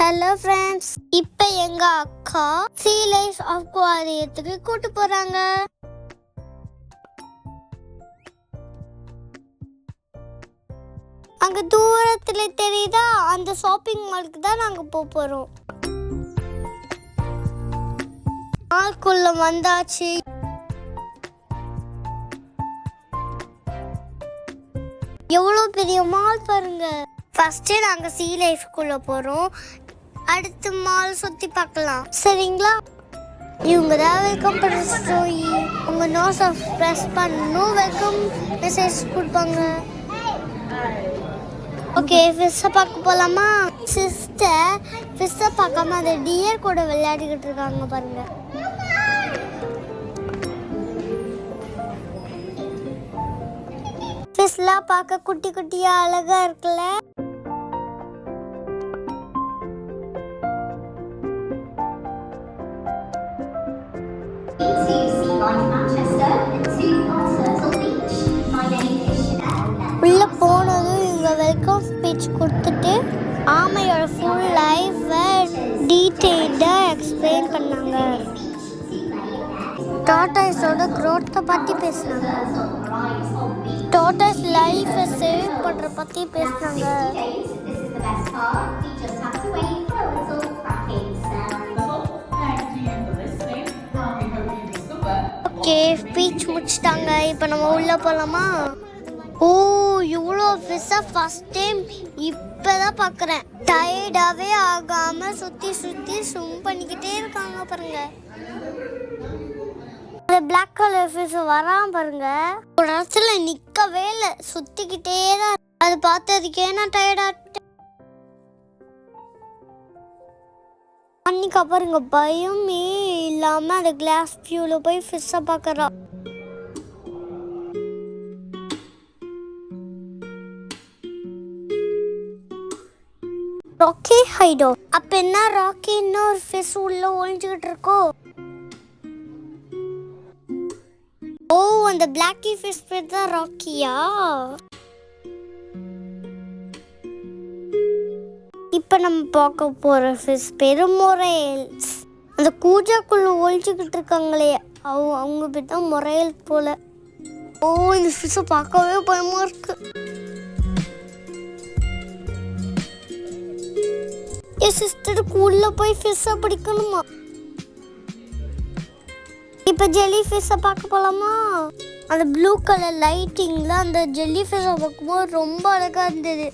Hello friends, இப்போ எங்க அக்கா சீ லைஃப் அக்வாரியத்துக்கு கூட்டு போறாங்க. அங்க தூரத்துல தெரியுதா, அந்த ஷாப்பிங் மாலுக்கு தான் நாங்க போறோம். மால்குள்ள வந்தாச்சு. எவ்வளவு பெரிய மால் பாருங்க. ஃபர்ஸ்ட் நாங்க சீ லைஃப்குள்ள போறோம். அடுத்து மால் சுத்தி பார்க்கலாம், சரிங்களா? இவங்க தான் வெல்கம் பண்ணி உங்க நோஸ் ஆஃப் பிரஸ் பண்ணணும், வெல்கம் மெசேஜ் கொடுப்பாங்க. ஓகே, ஃபிஷ்ஷை பார்க்க போகலாமா? சிஸ்டர் ஃபிஷ்ஷை பார்க்காம அந்த டியர் கூட விளையாடிக்கிட்டு இருக்காங்க பாருங்க. ஃபிஷ்லாம் பார்க்க குட்டி குட்டியா அழகா இருக்குல்ல. உள்ள போனதும் இவங்க வெல்கம் ஸ்பீச் கொடுத்துட்டு ஆமையோட ஃபுல் லைஃபை டீட்டெயில்டாக எக்ஸ்பிளைன் பண்ணாங்க. டார்டாய்ஸோட க்ரோத்தை பற்றி பேசினாங்க. டார்டாய்ஸ் லைஃபை சேவ் பண்ணுற பற்றி பேசினாங்க. ஓகே, ஸ்பீச் முடிச்சிட்டாங்க. இப்போ நம்ம உள்ளே போகலாமா? ஓ, இவ்வளோ ஃபிஷ்ஷை ஃபஸ்ட் டைம் இப்போ தான் பார்க்குறேன். டயர்டாகவே ஆகாமல் சுற்றி சுற்றி ஸ்விம் பண்ணிக்கிட்டே இருக்காங்க பாருங்க. அந்த பிளாக் கலர் ஃபிஷ் வராம பாருங்க. ஒரு இடத்துல நிற்கவே இல்லை, சுற்றிக்கிட்டே தான். அது பார்த்ததுக்கே நான் டயர்டாகிட்டேன். அன்னைக்கு பாருங்க, பயமே இல்லாமல் அந்த கிளாஸ் வியூவில் போய் ஃபிஷ்ஷை பார்க்குறா. ராக்கி ஹைடோ. அப்ப என்ன, ராக்கி இன்னொரு ஃபிஷ் உள்ள ஒளிஞ்சுக்கிட்டு இருக்கோ? ஓ, அந்த பிளாக்கி ஃபிஷ் பேர் தான் ராக்கியா? இப்ப நம்ம பார்க்க போற ஃபிஷ் பேரு மொரேல்ஸ். அந்த கூஜாக்குள்ள ஒளிஞ்சுக்கிட்டு இருக்காங்களே, அவங்க பேர் தான் மொரேல்ஸ் போல. ஓ, இந்த ஃபிஷ்ஷை பார்க்கவே பயமா இருக்கு. என் சிஸ்டருக்கு உள்ள போய் ஃபிஷ்ஷை பிடிக்கணுமா? இப்போ ஜெல்லி ஃபிஷ்ஷை பார்க்க போகலாமா? அந்த ப்ளூ கலர் லைட்டிங்கில் அந்த ஜெல்லி ஃபிஷ்ஷை பார்க்கும்போது ரொம்ப அழகாக இருந்தது.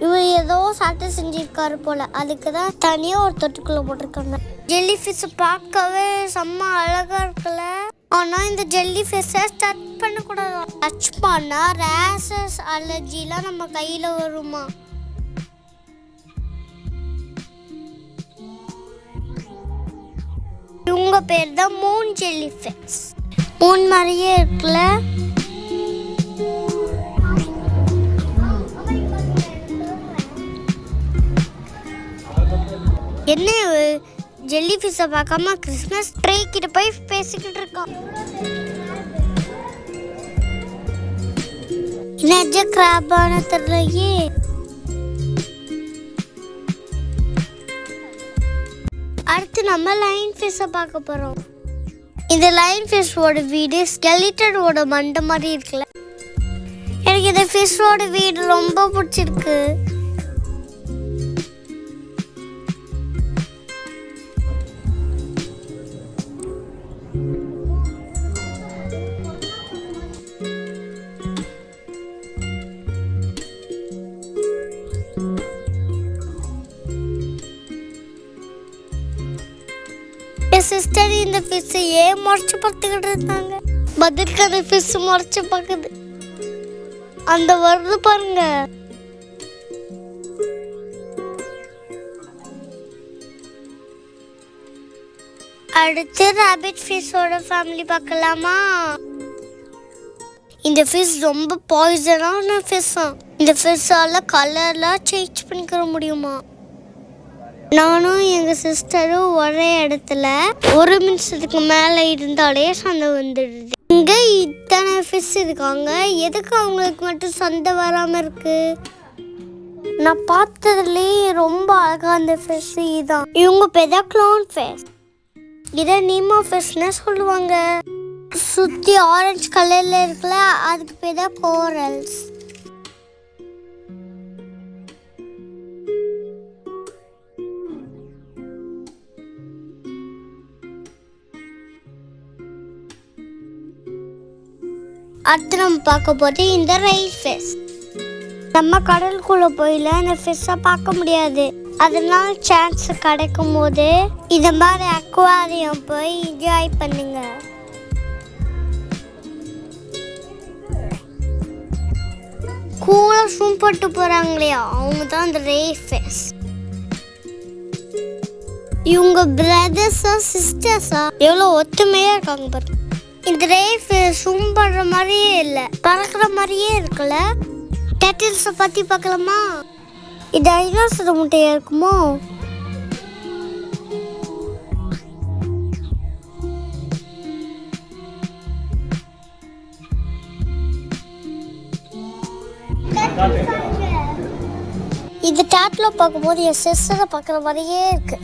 இவர் ஏதோ சாட்டை செஞ்சிருக்காரு போல, அதுக்கு தான் தனியாக ஒரு தொட்டுக்குள்ளே போட்டிருக்காங்க. ஜெல்லி ஃபிஷ்ஷை பார்க்கவே செம்ம அழகாக இருக்குல்ல. ஆனால் இந்த ஜெல்லி ஃபிஷ்ஷை டச் பண்ணக்கூடாது. டச் பண்ணால் ரேஷஸ் அலர்ஜிலாம் நம்ம கையில் வருமா? இவங்க பேர் தான் மூன் ஜெல்லி ஃபிஷ். மூன் மாதிரியே இருக்குல்ல. என்ன ஜெல்லி ஃபிஷ்ஷை பார்க்காம கிறிஸ்மஸ் ட்ரீ கிட்ட போய் பேசிக்கிட்டு இருக்கோம். நெஜ கிராபான தெரியலையே. அடுத்து நம்ம லைன் ஃபிஷ்ஷை பார்க்க போறோம். இந்த லைன் ஃபிஷ்ஷோட வீடு ஸ்கெலிட்டனோட மண்டை மாதிரி இருக்குல்ல. எனக்கு இந்த ஃபிஷ்ஷோட வீடு ரொம்ப பிடிச்சிருக்கு. சிஸ்டர் இந்த ஃபிஷ் ஏன் முறைச்சு பார்த்துக்கிட்டு இருந்தாங்க? பதிலுக்கு அந்த ஃபிஷ் முறைச்சு பார்க்குது. அந்த வருது பாருங்க. அடுத்து ராபிட் ஃபிஷ்ஷோட ஃபேமிலி பார்க்கலாமா? இந்த ஃபிஷ் ரொம்ப பாய்சனான ஃபிஷ்ஷா. இந்த ஃபிஷ்ஷால கலர்லாம் சேஞ்ச் பண்ணிக்கிற முடியுமா? நானும் எங்கள் சிஸ்டரும் ஒரே இடத்துல 1 நிமிஷத்துக்கு மேலே இருந்தாலே சண்டை வந்துடுது. இங்க இத்தனை ஃபிஷ் இருக்காங்க, எதுக்கு அவங்களுக்கு மட்டும் சண்டை வராம இருக்கு? நான் பார்த்ததுலேயே ரொம்ப அழகா அந்த ஃபிஷ் இதான். இவங்க பேர் க்ளோன் ஃபிஷ். இதை நீமோ ஃபிஷ்னு சொல்லுவாங்க. சுற்றி ஆரஞ்சு கலரில் இருக்குல்ல, அதுக்கு பேர் தான் கோரல்ஸ். அடுத்து நம்ம பார்க்க போது இந்த ரைல் ஃபிஷ். நம்ம கடலுக்குள்ளே போயில இந்த ஃபிஷ்ஷை பார்க்க முடியாது. அதனால சான்ஸ் கிடைக்கும் போது இந்த மாதிரி அக்வாரியம் போய் என்ஜாய் பண்ணுங்க. கூலா ஸ்விம் போட்டு போகிறாங்களே அவங்க தான் இந்த ரைல் ஃபிஷ். இவங்க பிரதர்ஸா சிஸ்டர்ஸா எவ்வளோ ஒத்துமையாக இருக்காங்க பாருங்க. இந்த ரைல் ஃபிஷ் ஸ்விம் பண்ணுற மாதிரியே இல்லை, பறக்கிற மாதிரியே இருக்குல்ல. டர்ட்டில்ஸை பற்றி பார்க்கலாமா? இது டைனோசர் முட்டையாக இருக்குமோ? இது டேட்டில் பார்க்கும்போது என் சிஸ்டரை பார்க்குற மாதிரியே இருக்கு.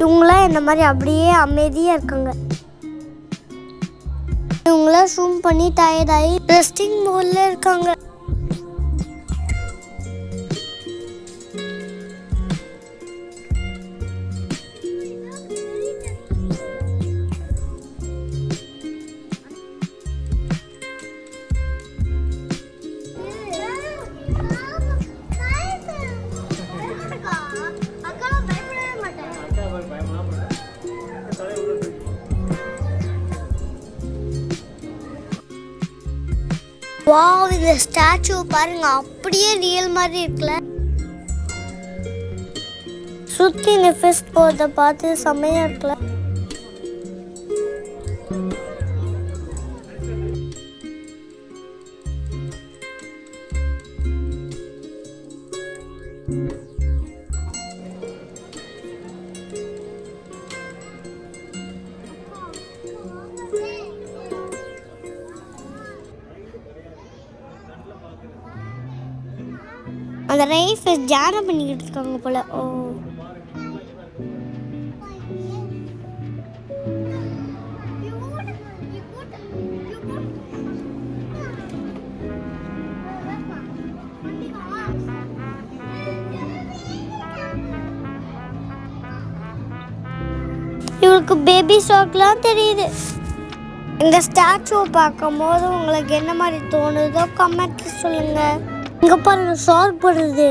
இவங்களாம் இந்த மாதிரி அப்படியே அமைதியாக இருக்காங்க. இவங்களாம் ஸ்விம் பண்ணி டயர்டாகி ரெஸ்டிங் மோடில் இருக்காங்க. வாவ், இந்த ஸ்டாச்சு பாருங்க, அப்படியே ரியல் மாதிரி இருக்குல்ல. சுற்றி இந்த ஃபிஷ் போகிறத பார்த்து செம்மையா இருக்குல்ல. அந்த ரைல் ஃபிஷ் தியானம் பண்ணிக்கிட்டு இருக்காங்க போல. ஓ, இவருக்கு பேபி ஷார்க்லாம் தெரியுது. இந்த ஸ்டாச்சுவை பார்க்கும் போது உங்களுக்கு என்ன மாதிரி தோணுதோ கமெண்ட்ல சொல்லுங்க. இங்க பாருங்க, ஷார்க் போடுறது.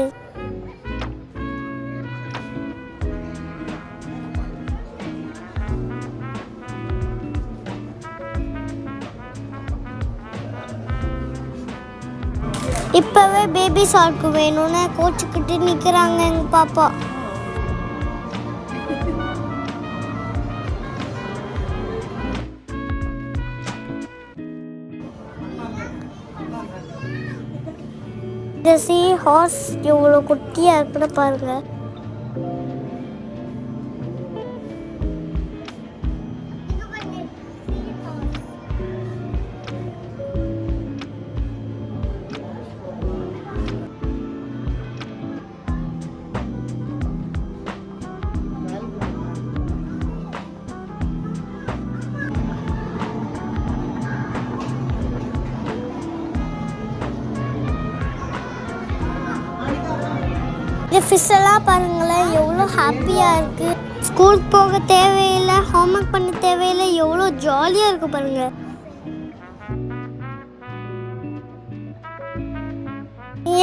இப்பவே பேபி ஷார்க் வேணும்னு கோச்சுக்கிட்டு நிக்கிறாங்க எங்க பாப்பா. இந்த சீ ஹார்ஸ் எவ்வளோ குட்டியாக இருக்குன்னு பாருங்க. இந்த ஃபிஷ் எல்லாம் பாருங்களேன், எவ்வளோ ஹாப்பியாக இருக்குது. ஸ்கூலுக்கு போக தேவையில்லை, ஹோம்ஒர்க் பண்ண தேவையில்லை, எவ்வளோ ஜாலியாக இருக்குது பாருங்க.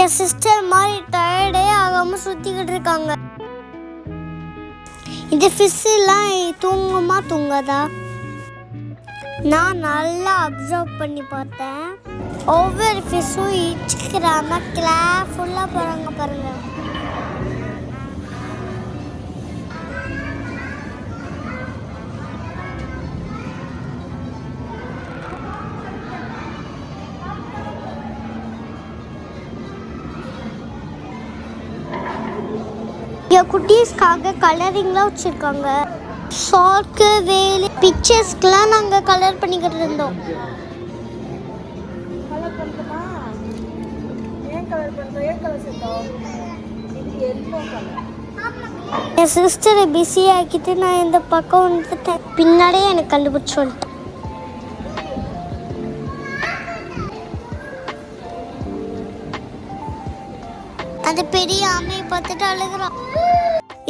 என் சிஸ்டர் மாதிரி டயர்டே ஆகாமல் சுற்றிக்கிட்டு இருக்காங்க. இந்த ஃபிஷ் எல்லாம் தூங்குமா தூங்காதா? நான் நல்லா அப்சர்வ் பண்ணி பார்த்தேன். ஒவ்வொரு ஃபிஷ்ஷும் இச்சுக்கிறாம கேர்ஃபுல்லாக போகிறாங்க பாருங்க. இங்கே குட்டீஸ்க்காக கலரிங்லாம் வச்சுருக்காங்க. ஷார்க்கு வேலி பிக்சர்ஸ்க்குலாம் நாங்கள் கலர் பண்ணிக்கிட்டு இருந்தோம். என் சிஸ்டரை பிஸி ஆக்கிட்டு நான் இந்த பக்கம் வந்துட்டேன். பின்னாடியே எனக்கு கண்டுபிடிச்சு வந்துட்டேன். அந்த பெரிய ஆமையை பார்த்துட்டு அழுகுறான்.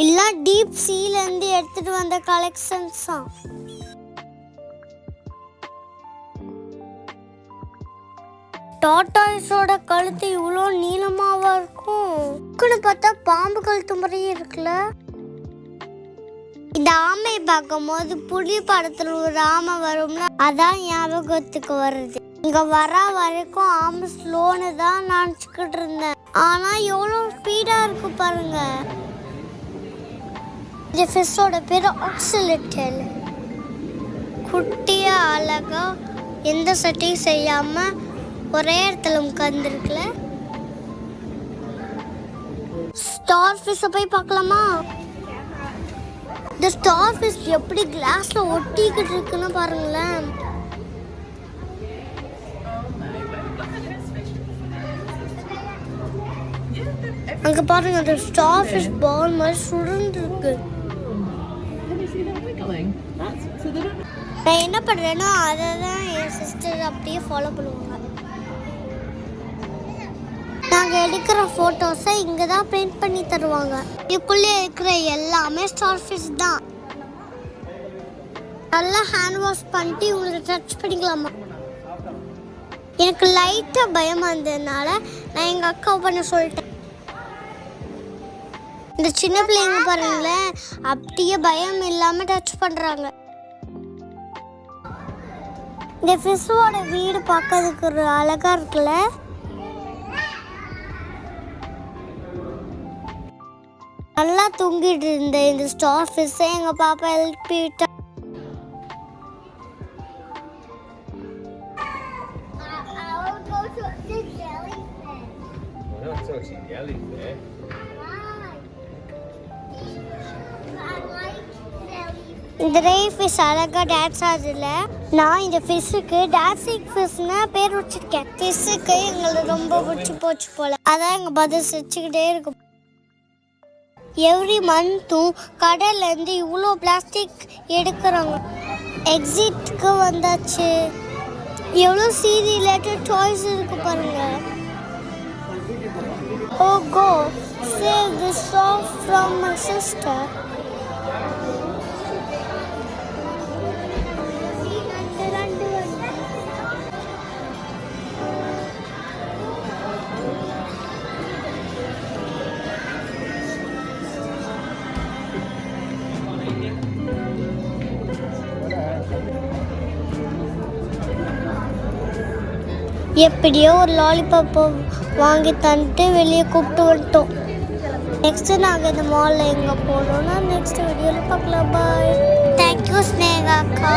இல்ல டீப் சீல இருந்து எடுத்துட்டு வந்த கலெக்ஷன்ஸ் தான். டாட்டாய்ஸோட கழுத்து இவ்வளோ நீளமாவா இருக்கும். பார்த்தா பாம்பு கழுத்து முறையே இருக்குல்ல. இந்த ஆமையை பார்க்கும் போது புலி படத்துல ஒரு ஆமை வரும்ல, அதான் ஞாபகத்துக்கு வருது. இங்க வர வரைக்கும் ஆமை ஸ்லோன்னு தான் நினைச்சுக்கிட்டு இருந்தேன். ஆனா எவ்வளோ ஸ்பீடா இருக்கு பாருங்க. இந்த ஃபிஷ்ஷோட பேரு ஆக்சிலெட்டல். குட்டியா அழகா எந்த சட்டையும் செய்யாம ஒரே இடத்துல உட்கார்ந்துருக்குல. ஸ்டார் ஃபிஷ்ஷை போய் பார்க்கலாமா? இந்த ஸ்டார் ஃபிஷ் எப்படி கிளாஸ்ல ஒட்டிக்கிட்டு இருக்குன்னு பாருங்களேன். அங்க பாருங்க, அந்த ஸ்டார் ஃபிஷ் பால் மாதிரி சுருண்டு இருக்கு. நான் என்ன பண்றேன்னா அதை தான் என் சிஸ்டர் அப்படியே ஃபாலோ பண்ணுவாங்க. நாங்கள் எடுக்கிற ஃபோட்டோஸை இங்கே தான் பிரிண்ட் பண்ணி தருவாங்க. இதுக்குள்ளே இருக்கிற எல்லாமே ஸ்டார் ஃபிஷ் தான். நல்லா ஹேண்ட் வாஷ் பண்ணிட்டு இவங்களை டச் பண்ணிக்கலாமா? எனக்கு லைட்டாக பயமாக இருந்ததுனால நான் எங்கள் அக்காவை பண்ண சொல்லிட்டேன். இந்த சின்ன பிள்ளைங்க பாருங்களேன், அப்படியே பயம் இல்லாமல் டச் பண்ணுறாங்க. இந்த ஃபிஷ்ஷோட வீடு பார்க்கறதுக்கு ஒரு அழகாக இருக்குல்ல. நல்லா தூங்கிட்டு இருந்த இந்த ஸ்டார் ஃபிஷ்ஷை எங்கள் பாப்பா எழுப்பிட்டா. இந்த ரே ஃபிஷ் அழகா டான்ஸ் ஆகுதுல. நான் இந்த ஃபிஷ்ஷுக்கு டான்சிங் ஃபிஷ்னு பேர் வச்சிருக்கேன். ஃபிஷ்ஷுக்கு எங்களுக்கு ரொம்ப பிடிச்சி போச்சு போல, அதான் எங்கள் பதில் சிரிச்சுக்கிட்டே இருக்கும். எவ்ரி மந்த்தும் கடல்லேருந்து இவ்வளோ பிளாஸ்டிக் எடுக்கிறாங்க. எக்ஸிட்க்கு வந்தாச்சு. எவ்வளோ சீ ரிலேட்டட் டாய்ஸ் இருக்கு பாருங்க. Oh go save this from my sister. எப்படியோ ஒரு லாலிபாப்பை வாங்கி தந்துட்டு வெளியே கூப்பிட்டு வந்துட்டோம். நெக்ஸ்ட்டு நாங்கள் இந்த மாலில் எங்கே போகணுன்னா நெக்ஸ்ட் வீடியோவில் பார்க்கலாம். பாய். தேங்க்யூ ஸ்னேகா அக்கா.